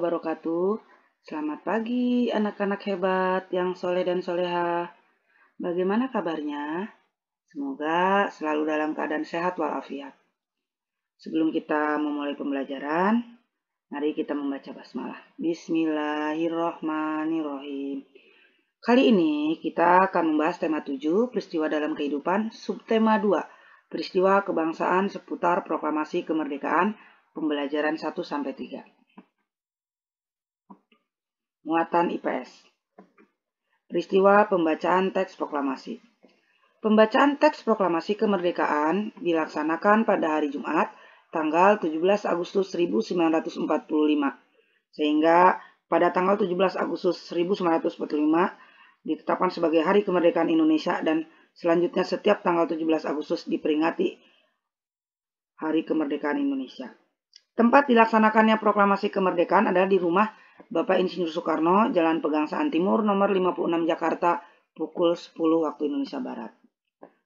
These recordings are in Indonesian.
wabarakatuh. Selamat pagi anak-anak hebat yang soleh dan soleha. Bagaimana kabarnya? Semoga selalu dalam keadaan sehat walafiat. Sebelum kita memulai pembelajaran, mari kita membaca basmalah. Bismillahirrohmanirrohim. Kali ini kita akan membahas tema 7, peristiwa dalam kehidupan, subtema 2, peristiwa kebangsaan seputar proklamasi kemerdekaan, pembelajaran 1-3. Muatan IPS. Peristiwa pembacaan teks proklamasi. Pembacaan teks proklamasi kemerdekaan dilaksanakan pada hari Jumat, tanggal 17 Agustus 1945. Sehingga pada tanggal 17 Agustus 1945 ditetapkan sebagai Hari Kemerdekaan Indonesia dan selanjutnya setiap tanggal 17 Agustus diperingati Hari Kemerdekaan Indonesia. Tempat dilaksanakannya proklamasi kemerdekaan adalah di rumah Bapak Insinyur Soekarno, Jalan Pegangsaan Timur, nomor 56 Jakarta, pukul 10 waktu Indonesia Barat.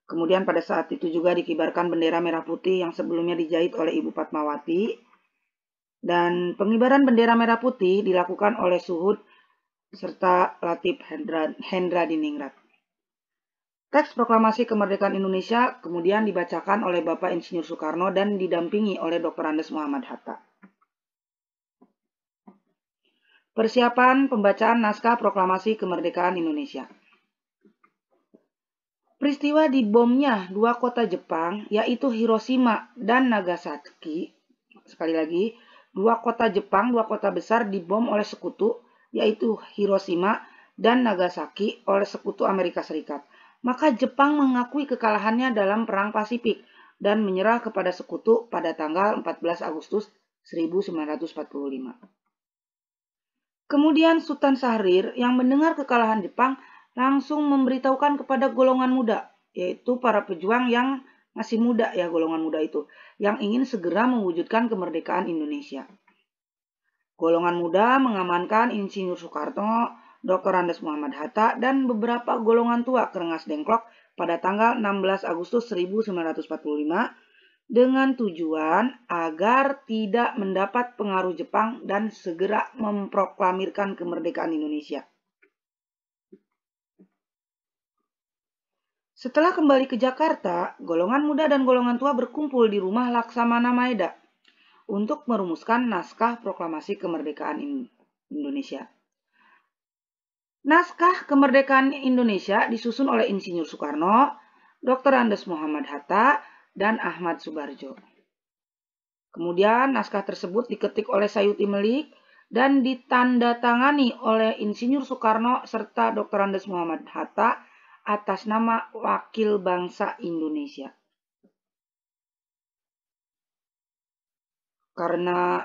Kemudian pada saat itu juga dikibarkan bendera merah putih yang sebelumnya dijahit oleh Ibu Fatmawati. Dan pengibaran bendera merah putih dilakukan oleh Suhud serta Latif Hendra Diningrat. Teks proklamasi kemerdekaan Indonesia kemudian dibacakan oleh Bapak Insinyur Soekarno dan didampingi oleh Dr. Andes Muhammad Hatta. Persiapan pembacaan naskah proklamasi kemerdekaan Indonesia. Peristiwa dibomnya dua kota Jepang, yaitu Hiroshima dan Nagasaki. Sekali lagi, dua kota Jepang, dua kota besar dibom oleh sekutu, yaitu Hiroshima dan Nagasaki oleh sekutu Amerika Serikat. Maka Jepang mengakui kekalahannya dalam Perang Pasifik dan menyerah kepada sekutu pada tanggal 14 Agustus 1945. Kemudian Sultan Syahrir yang mendengar kekalahan Jepang langsung memberitahukan kepada golongan muda, yaitu para pejuang yang masih muda ya, golongan muda itu, yang ingin segera mewujudkan kemerdekaan Indonesia. Golongan muda mengamankan Insinyur Soekarno, Dr. Andes Muhammad Hatta, dan beberapa golongan tua ke Rengas Dengklok pada tanggal 16 Agustus 1945 dengan tujuan agar tidak mendapat pengaruh Jepang dan segera memproklamirkan kemerdekaan Indonesia. Setelah kembali ke Jakarta, golongan muda dan golongan tua berkumpul di rumah Laksamana Maeda untuk merumuskan naskah proklamasi kemerdekaan Indonesia. Naskah kemerdekaan Indonesia disusun oleh Insinyur Soekarno, Dr. Andes Muhammad Hatta, dan Ahmad Subarjo. Kemudian naskah tersebut diketik oleh Sayuti Melik dan ditandatangani oleh Insinyur Soekarno serta Dr. Andes Muhammad Hatta atas nama Wakil Bangsa Indonesia. Karena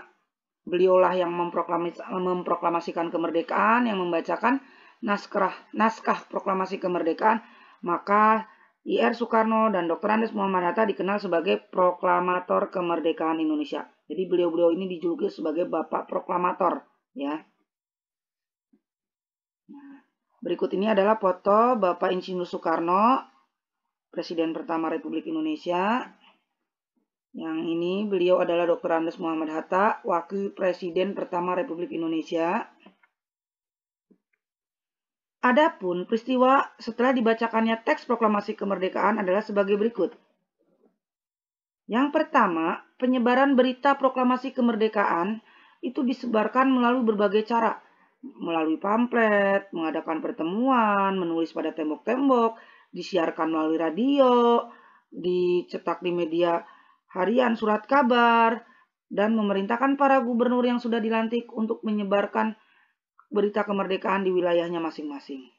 beliaulah yang memproklamasikan kemerdekaan, yang membacakan naskah proklamasi kemerdekaan, maka I.R. Soekarno dan Dr. Andes Muhammad Hatta dikenal sebagai proklamator kemerdekaan Indonesia. Jadi beliau-beliau ini dijuluki sebagai Bapak Proklamator, ya. Nah, berikut ini adalah foto Bapak Insinyur Soekarno, Presiden pertama Republik Indonesia. Yang ini beliau adalah Dr. Andes Muhammad Hatta, Wakil Presiden pertama Republik Indonesia. Adapun peristiwa setelah dibacakannya teks proklamasi kemerdekaan adalah sebagai berikut. Yang pertama, penyebaran berita proklamasi kemerdekaan itu disebarkan melalui berbagai cara. Melalui pamflet, mengadakan pertemuan, menulis pada tembok-tembok, disiarkan melalui radio, dicetak di media harian, surat kabar, dan memerintahkan para gubernur yang sudah dilantik untuk menyebarkan berita kemerdekaan di wilayahnya masing-masing.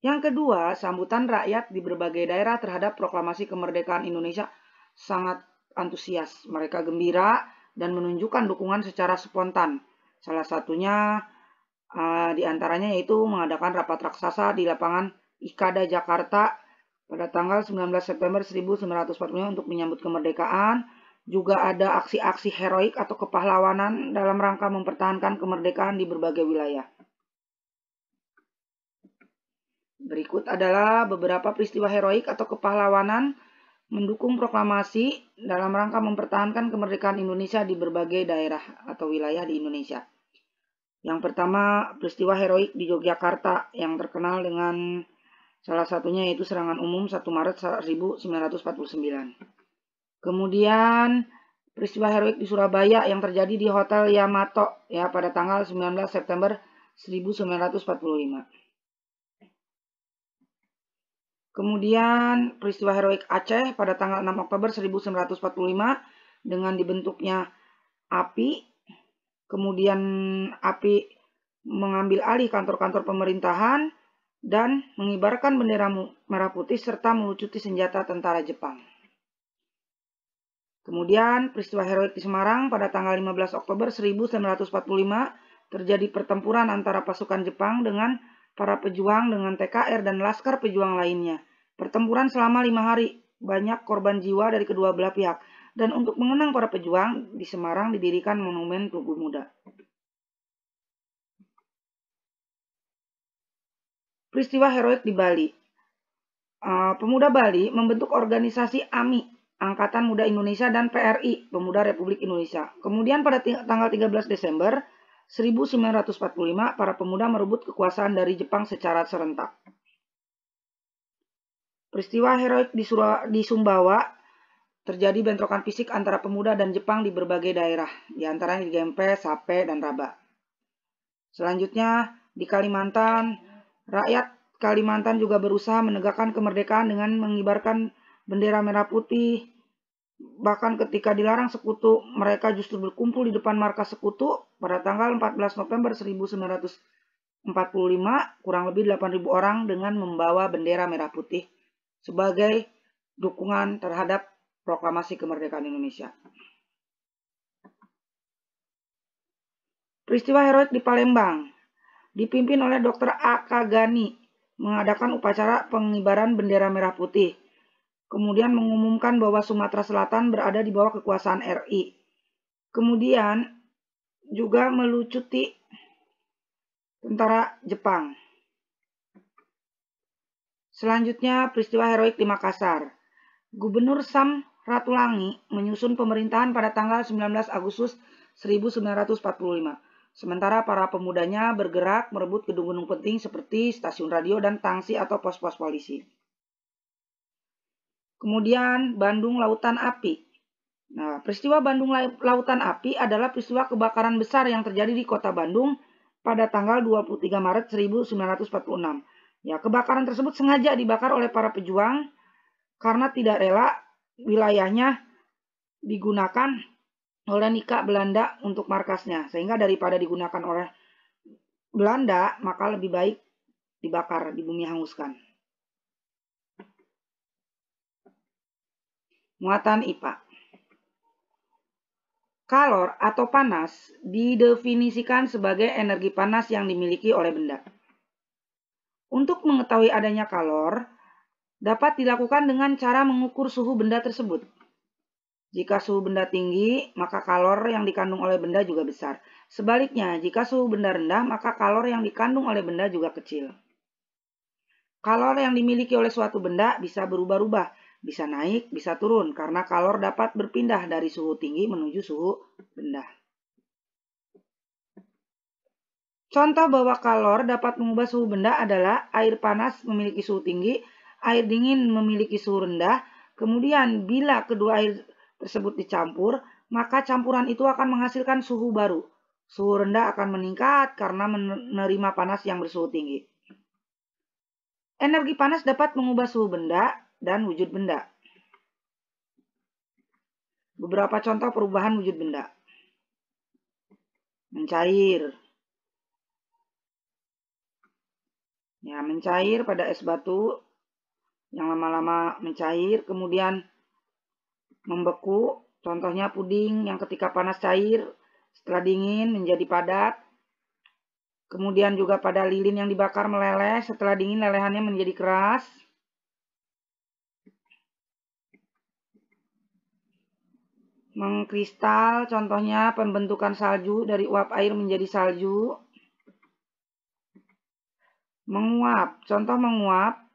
Yang kedua, sambutan rakyat di berbagai daerah terhadap proklamasi kemerdekaan Indonesia sangat antusias. Mereka gembira dan menunjukkan dukungan secara spontan. Salah satunya di antaranya yaitu mengadakan rapat raksasa di lapangan Ikada Jakarta pada tanggal 19 September 1945 untuk menyambut kemerdekaan. Juga ada aksi-aksi heroik atau kepahlawanan dalam rangka mempertahankan kemerdekaan di berbagai wilayah. Berikut adalah beberapa peristiwa heroik atau kepahlawanan mendukung proklamasi dalam rangka mempertahankan kemerdekaan Indonesia di berbagai daerah atau wilayah di Indonesia. Yang pertama, peristiwa heroik di Yogyakarta yang terkenal dengan salah satunya yaitu serangan umum 1 Maret 1949. Kemudian peristiwa heroik di Surabaya yang terjadi di Hotel Yamato ya pada tanggal 19 September 1945. Kemudian peristiwa heroik Aceh pada tanggal 6 Oktober 1945 dengan dibentuknya API. Kemudian API mengambil alih kantor-kantor pemerintahan dan mengibarkan bendera merah putih serta melucuti senjata tentara Jepang. Kemudian peristiwa heroik di Semarang pada tanggal 15 Oktober 1945 terjadi pertempuran antara pasukan Jepang dengan para pejuang dengan TKR dan laskar pejuang lainnya. Pertempuran selama 5 hari, banyak korban jiwa dari kedua belah pihak. Dan untuk mengenang para pejuang, di Semarang didirikan Monumen Tugu Muda. Peristiwa heroik di Bali. Pemuda Bali membentuk organisasi AMI, Angkatan Muda Indonesia, dan PRI, Pemuda Republik Indonesia. Kemudian pada tanggal 13 Desember 1945, para pemuda merebut kekuasaan dari Jepang secara serentak. Peristiwa heroik di Sumbawa terjadi bentrokan fisik antara pemuda dan Jepang di berbagai daerah, di antaranya di Gempe, Sape, dan Raba. Selanjutnya, di Kalimantan, rakyat Kalimantan juga berusaha menegakkan kemerdekaan dengan mengibarkan bendera merah putih. Bahkan ketika dilarang sekutu, mereka justru berkumpul di depan markas sekutu pada tanggal 14 November 1945, kurang lebih 8.000 orang dengan membawa bendera merah putih sebagai dukungan terhadap proklamasi kemerdekaan Indonesia. Peristiwa heroik di Palembang dipimpin oleh Dr. A.K. Gani mengadakan upacara pengibaran bendera merah putih. Kemudian mengumumkan bahwa Sumatera Selatan berada di bawah kekuasaan RI. Kemudian juga melucuti tentara Jepang. Selanjutnya peristiwa heroik di Makassar. Gubernur Sam Ratulangi menyusun pemerintahan pada tanggal 19 Agustus 1945. Sementara para pemudanya bergerak merebut gedung-gedung penting seperti stasiun radio dan tangsi atau pos-pos polisi. Kemudian Bandung Lautan Api. Nah, peristiwa Bandung Lautan Api adalah peristiwa kebakaran besar yang terjadi di kota Bandung pada tanggal 23 Maret 1946. Ya, kebakaran tersebut sengaja dibakar oleh para pejuang karena tidak rela wilayahnya digunakan oleh Nika Belanda untuk markasnya. Sehingga daripada digunakan oleh Belanda, maka lebih baik dibakar, di bumi hanguskan. Muatan IPA. Kalor atau panas didefinisikan sebagai energi panas yang dimiliki oleh benda. Untuk mengetahui adanya kalor, dapat dilakukan dengan cara mengukur suhu benda tersebut. Jika suhu benda tinggi, maka kalor yang dikandung oleh benda juga besar. Sebaliknya, jika suhu benda rendah, maka kalor yang dikandung oleh benda juga kecil. Kalor yang dimiliki oleh suatu benda bisa berubah-ubah, bisa naik, bisa turun, karena kalor dapat berpindah dari suhu tinggi menuju suhu rendah. Contoh bahwa kalor dapat mengubah suhu benda adalah air panas memiliki suhu tinggi, air dingin memiliki suhu rendah, kemudian bila kedua air tersebut dicampur, maka campuran itu akan menghasilkan suhu baru. Suhu rendah akan meningkat karena menerima panas yang bersuhu tinggi. Energi panas dapat mengubah suhu benda dan wujud benda. Beberapa contoh perubahan wujud benda. Mencair. Ya, mencair pada es batu yang lama-lama mencair, kemudian membeku. Contohnya puding yang ketika panas cair, setelah dingin menjadi padat. Kemudian juga pada lilin yang dibakar meleleh, setelah dingin lelehannya menjadi keras. Mengkristal, contohnya pembentukan salju dari uap air menjadi salju. Menguap, contoh menguap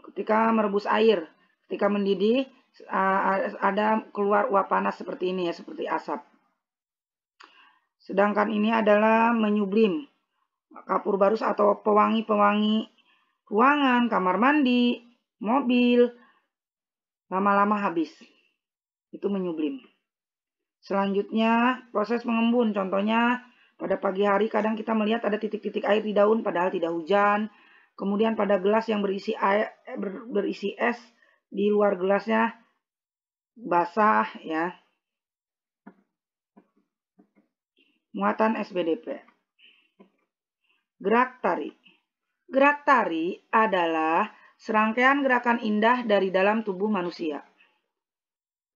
ketika merebus air. Ketika mendidih, ada keluar uap panas seperti ini ya, seperti asap. Sedangkan ini adalah menyublim, kapur barus atau pewangi-pewangi ruangan, kamar mandi, mobil, lama-lama habis. Itu menyublim. Selanjutnya proses mengembun, contohnya pada pagi hari kadang kita melihat ada titik-titik air di daun padahal tidak hujan. Kemudian pada gelas yang berisi es, di luar gelasnya basah ya. Muatan SBDP. Gerak tari. Gerak tari adalah serangkaian gerakan indah dari dalam tubuh manusia.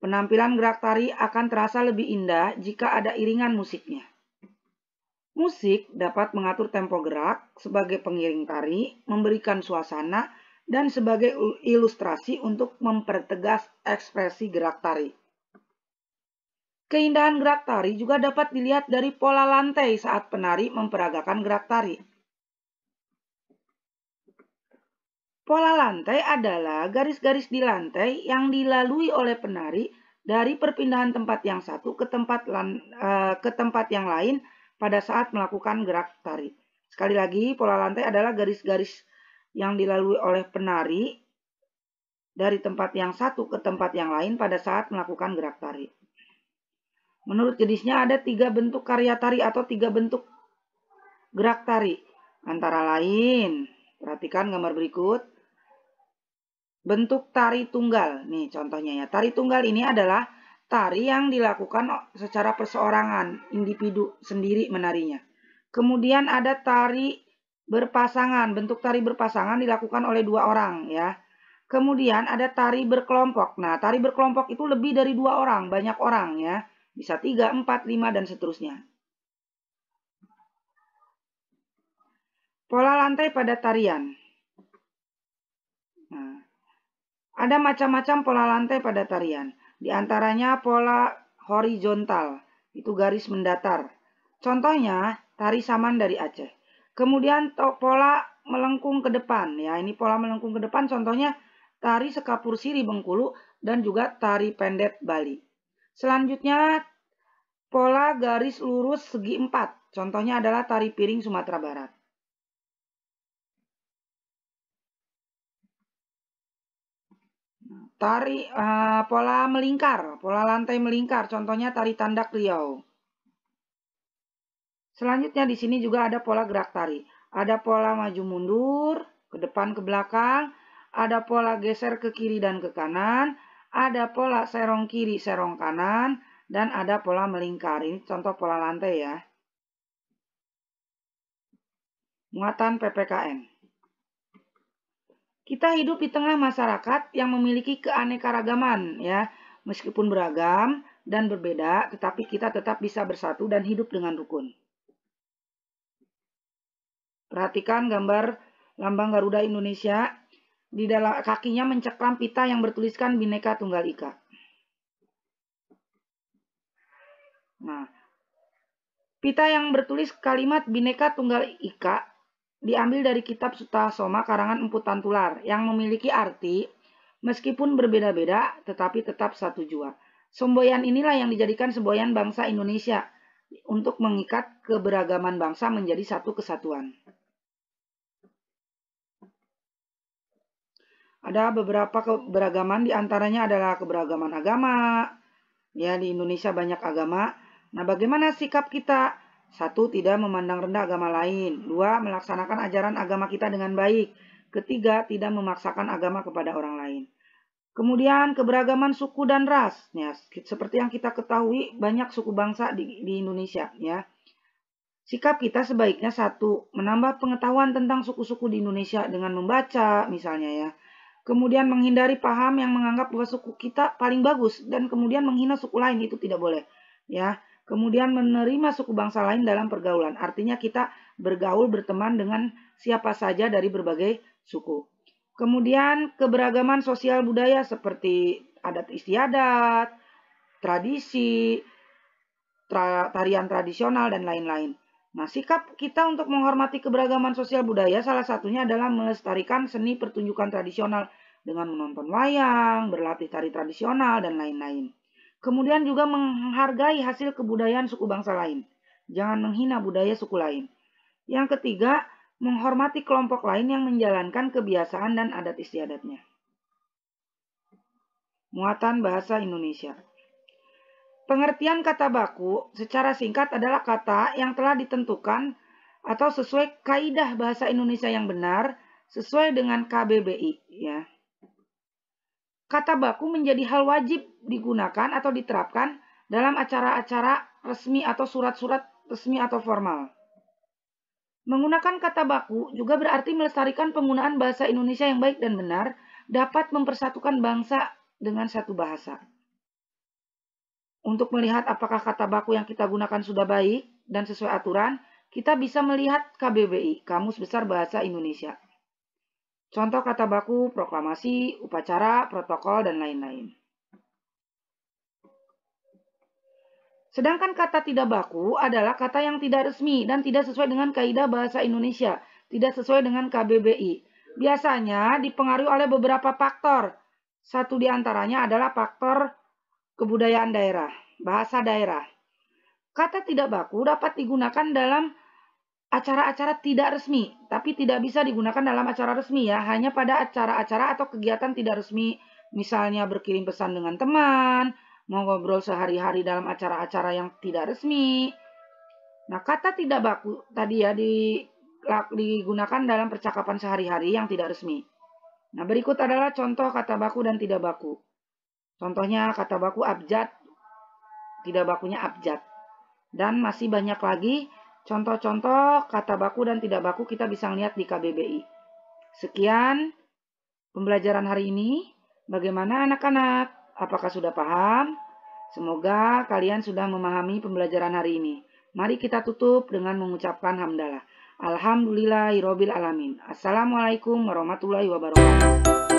Penampilan gerak tari akan terasa lebih indah jika ada iringan musiknya. Musik dapat mengatur tempo gerak sebagai pengiring tari, memberikan suasana, dan sebagai ilustrasi untuk mempertegas ekspresi gerak tari. Keindahan gerak tari juga dapat dilihat dari pola lantai saat penari memperagakan gerak tari. Pola lantai adalah garis-garis di lantai yang dilalui oleh penari dari perpindahan tempat yang satu ke tempat yang lain pada saat melakukan gerak tari. Sekali lagi, pola lantai adalah garis-garis yang dilalui oleh penari dari tempat yang satu ke tempat yang lain pada saat melakukan gerak tari. Menurut jenisnya ada 3 bentuk karya tari atau 3 bentuk gerak tari. Antara lain, perhatikan gambar berikut. Bentuk tari tunggal. Nih contohnya ya. Tari tunggal ini adalah tari yang dilakukan secara perseorangan, individu sendiri menarinya. Kemudian ada tari berpasangan. Bentuk tari berpasangan dilakukan oleh 2 orang ya. Kemudian ada tari berkelompok. Nah, tari berkelompok itu lebih dari 2 orang, banyak orang ya. Bisa 3, 4, 5 dan seterusnya. Pola lantai pada tarian. Nah, ada macam-macam pola lantai pada tarian. Di antaranya pola horizontal, itu garis mendatar. Contohnya tari saman dari Aceh. Kemudian pola melengkung ke depan, ya ini pola melengkung ke depan. Contohnya tari sekapur siri Bengkulu dan juga tari pendet Bali. Selanjutnya pola garis lurus segi 4. Contohnya adalah tari piring Sumatera Barat. Tari pola melingkar, pola lantai melingkar, contohnya tari tandak Riau. Selanjutnya di sini juga ada pola gerak tari. Ada pola maju mundur, ke depan ke belakang, ada pola geser ke kiri dan ke kanan, ada pola serong kiri, serong kanan, dan ada pola melingkar. Ini contoh pola lantai ya. Muatan PPKN. Kita hidup di tengah masyarakat yang memiliki keanekaragaman ya. Meskipun beragam dan berbeda, tetapi kita tetap bisa bersatu dan hidup dengan rukun. Perhatikan gambar lambang Garuda Indonesia. Di dalam kakinya mencekram pita yang bertuliskan Bhinneka Tunggal Ika. Nah, pita yang bertulis kalimat Bhinneka Tunggal Ika diambil dari kitab Sutta Soma karangan Empu Tantular yang memiliki arti meskipun berbeda-beda tetapi tetap satu jua. Semboyan inilah yang dijadikan semboyan bangsa Indonesia untuk mengikat keberagaman bangsa menjadi satu kesatuan. Ada beberapa keberagaman, diantaranya adalah keberagaman agama. Ya, di Indonesia banyak agama. Nah, bagaimana sikap kita? 1. Tidak memandang rendah agama lain. 2. Melaksanakan ajaran agama kita dengan baik. 3. Tidak memaksakan agama kepada orang lain. Kemudian keberagaman suku dan ras. Ya, seperti yang kita ketahui banyak suku bangsa di Indonesia. Ya. Sikap kita sebaiknya 1. Menambah pengetahuan tentang suku-suku di Indonesia dengan membaca misalnya ya. Kemudian menghindari paham yang menganggap bahwa suku kita paling bagus dan kemudian menghina suku lain, itu tidak boleh. Ya. Kemudian menerima suku bangsa lain dalam pergaulan. Artinya kita bergaul, berteman dengan siapa saja dari berbagai suku. Kemudian keberagaman sosial budaya seperti adat istiadat, tradisi, tarian tradisional, dan lain-lain. Nah, sikap kita untuk menghormati keberagaman sosial budaya salah satunya adalah melestarikan seni pertunjukan tradisional dengan menonton wayang, berlatih tari tradisional, dan lain-lain. Kemudian juga menghargai hasil kebudayaan suku bangsa lain. Jangan menghina budaya suku lain. Yang ketiga, menghormati kelompok lain yang menjalankan kebiasaan dan adat istiadatnya. Muatan bahasa Indonesia. Pengertian kata baku secara singkat adalah kata yang telah ditentukan atau sesuai kaidah bahasa Indonesia yang benar sesuai dengan KBBI. Ya. Kata baku menjadi hal wajib digunakan atau diterapkan dalam acara-acara resmi atau surat-surat resmi atau formal. Menggunakan kata baku juga berarti melestarikan penggunaan bahasa Indonesia yang baik dan benar dapat mempersatukan bangsa dengan satu bahasa. Untuk melihat apakah kata baku yang kita gunakan sudah baik dan sesuai aturan, kita bisa melihat KBBI, Kamus Besar Bahasa Indonesia. Contoh kata baku, proklamasi, upacara, protokol, dan lain-lain. Sedangkan kata tidak baku adalah kata yang tidak resmi dan tidak sesuai dengan kaidah bahasa Indonesia, tidak sesuai dengan KBBI. Biasanya dipengaruhi oleh beberapa faktor. Satu di antaranya adalah faktor kebudayaan daerah, bahasa daerah. Kata tidak baku dapat digunakan dalam acara-acara tidak resmi, tapi tidak bisa digunakan dalam acara resmi ya, hanya pada acara-acara atau kegiatan tidak resmi, misalnya berkirim pesan dengan teman, mau ngobrol sehari-hari dalam acara-acara yang tidak resmi. Nah, kata tidak baku tadi ya digunakan dalam percakapan sehari-hari yang tidak resmi. Nah, berikut adalah contoh kata baku dan tidak baku. Contohnya kata baku abjad, tidak bakunya abjad. Dan masih banyak lagi contoh-contoh kata baku dan tidak baku kita bisa lihat di KBBI. Sekian pembelajaran hari ini. Bagaimana anak-anak? Apakah sudah paham? Semoga kalian sudah memahami pembelajaran hari ini. Mari kita tutup dengan mengucapkan hamdalah. Alhamdulillahirobbil alamin. Assalamualaikum warahmatullahi wabarakatuh.